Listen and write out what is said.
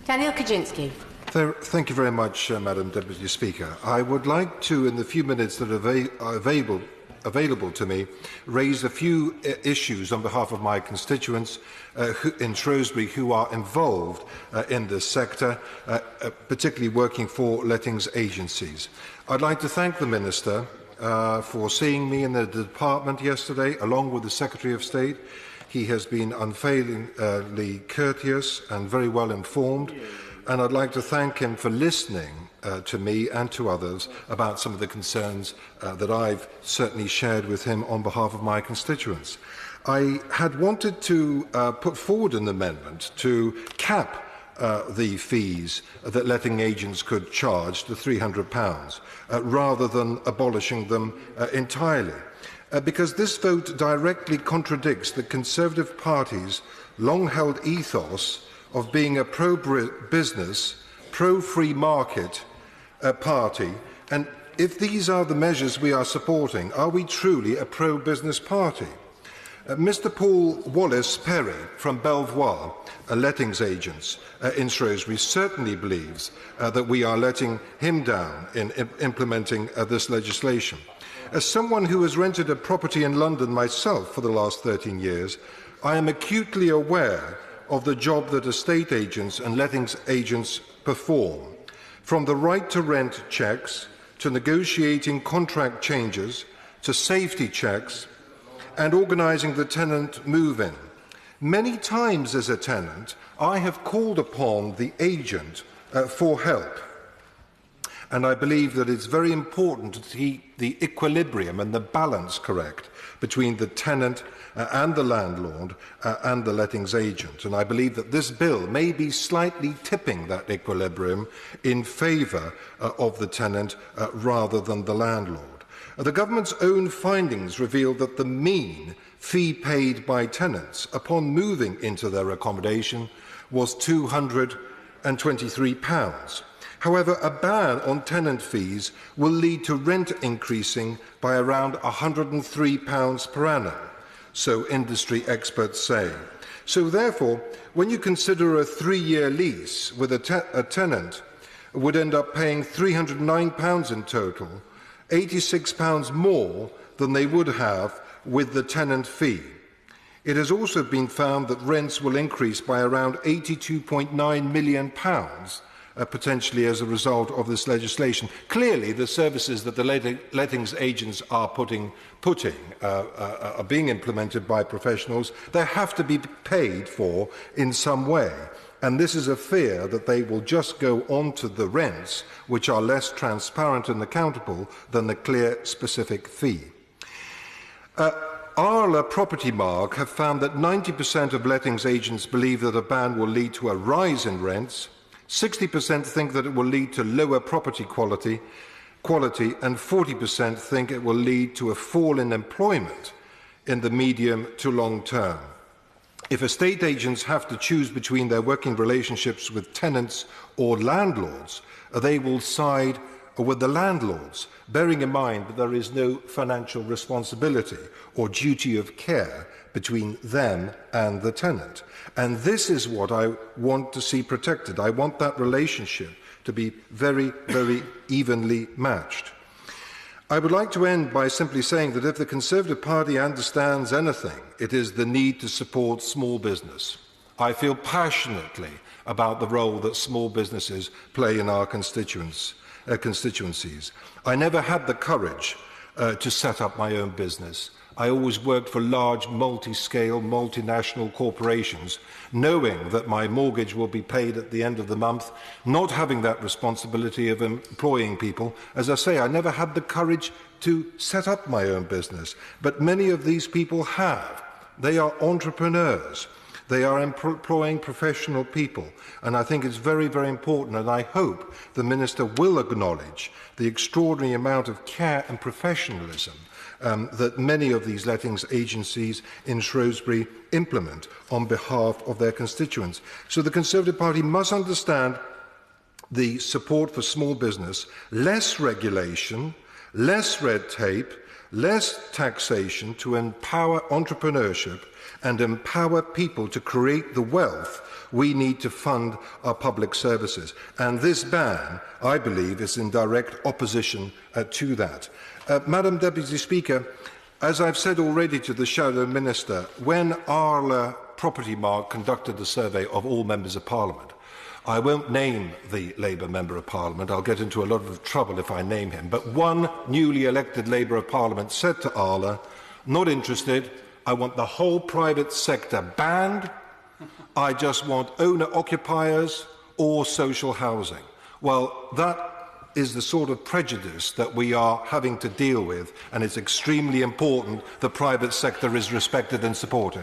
Kawczynski. Thank you very much, Madam Deputy Speaker. I would like to, in the few minutes that are available to me, raise a few issues on behalf of my constituents in Shrewsbury who are involved in this sector, particularly working for lettings agencies. I'd like to thank the Minister for seeing me in the department yesterday, along with the Secretary of State. He has been unfailingly courteous and very well informed. And I'd like to thank him for listening to me and to others about some of the concerns that I've certainly shared with him on behalf of my constituents. I had wanted to put forward an amendment to cap the fees that letting agents could charge to £300 rather than abolishing them entirely. Because this vote directly contradicts the Conservative Party's long-held ethos of being a pro-business, pro-free market party. And if these are the measures we are supporting, are we truly a pro-business party? Mr Paul Wallace-Perry from Belvoir, a lettings agent in Shrewsbury, certainly believes that we are letting him down in implementing this legislation. As someone who has rented a property in London myself for the last 13 years, I am acutely aware of the job that estate agents and lettings agents perform, from the right to rent checks, to negotiating contract changes, to safety checks, and organising the tenant move-in. Many times as a tenant, I have called upon the agent for help. And I believe that it's very important to keep the equilibrium and the balance correct between the tenant and the landlord and the lettings agent. And I believe that this bill may be slightly tipping that equilibrium in favour of the tenant rather than the landlord. The government's own findings reveal that the mean fee paid by tenants upon moving into their accommodation was £223. However, a ban on tenant fees will lead to rent increasing by around £103 per annum, so industry experts say. So therefore, when you consider a 3-year lease with a tenant would end up paying £309 in total, £86 more than they would have with the tenant fee. It has also been found that rents will increase by around £82.9 million potentially as a result of this legislation. Clearly, the services that the lettings agents are are being implemented by professionals. They have to be paid for in some way. And this is a fear that they will just go on to the rents, which are less transparent and accountable than the clear specific fee. Arla Property Mark have found that 90% of lettings agents believe that a ban will lead to a rise in rents, 60% think that it will lead to lower property quality, and 40% think it will lead to a fall in employment in the medium to long term. If estate agents have to choose between their working relationships with tenants or landlords, they will side with the landlords, bearing in mind that there is no financial responsibility or duty of care between them and the tenant. And this is what I want to see protected. I want that relationship to be very, very evenly matched. I would like to end by simply saying that if the Conservative Party understands anything, it is the need to support small business. I feel passionately about the role that small businesses play in our constituencies. I never had the courage to set up my own business. I always worked for large, multi-scale, multinational corporations, knowing that my mortgage will be paid at the end of the month, not having that responsibility of employing people. As I say, I never had the courage to set up my own business, but many of these people have. They are entrepreneurs. They are employing professional people, and I think it's very, very important, and I hope the Minister will acknowledge the extraordinary amount of care and professionalism that many of these lettings agencies in Shrewsbury implement on behalf of their constituents. So the Conservative Party must understand the support for small business, less regulation, less red tape, less taxation to empower entrepreneurship and empower people to create the wealth we need to fund our public services. And this ban, I believe, is in direct opposition to that. Madam Deputy Speaker, as I've said already to the Shadow Minister, when Arla Property Mark conducted a survey of all members of Parliament, I won't name the Labour Member of Parliament, I'll get into a lot of trouble if I name him, but one newly elected Labour of Parliament said to Arla, not interested, I want the whole private sector banned, I just want owner-occupiers or social housing. Well, that is the sort of prejudice that we are having to deal with, and it's extremely important the private sector is respected and supported.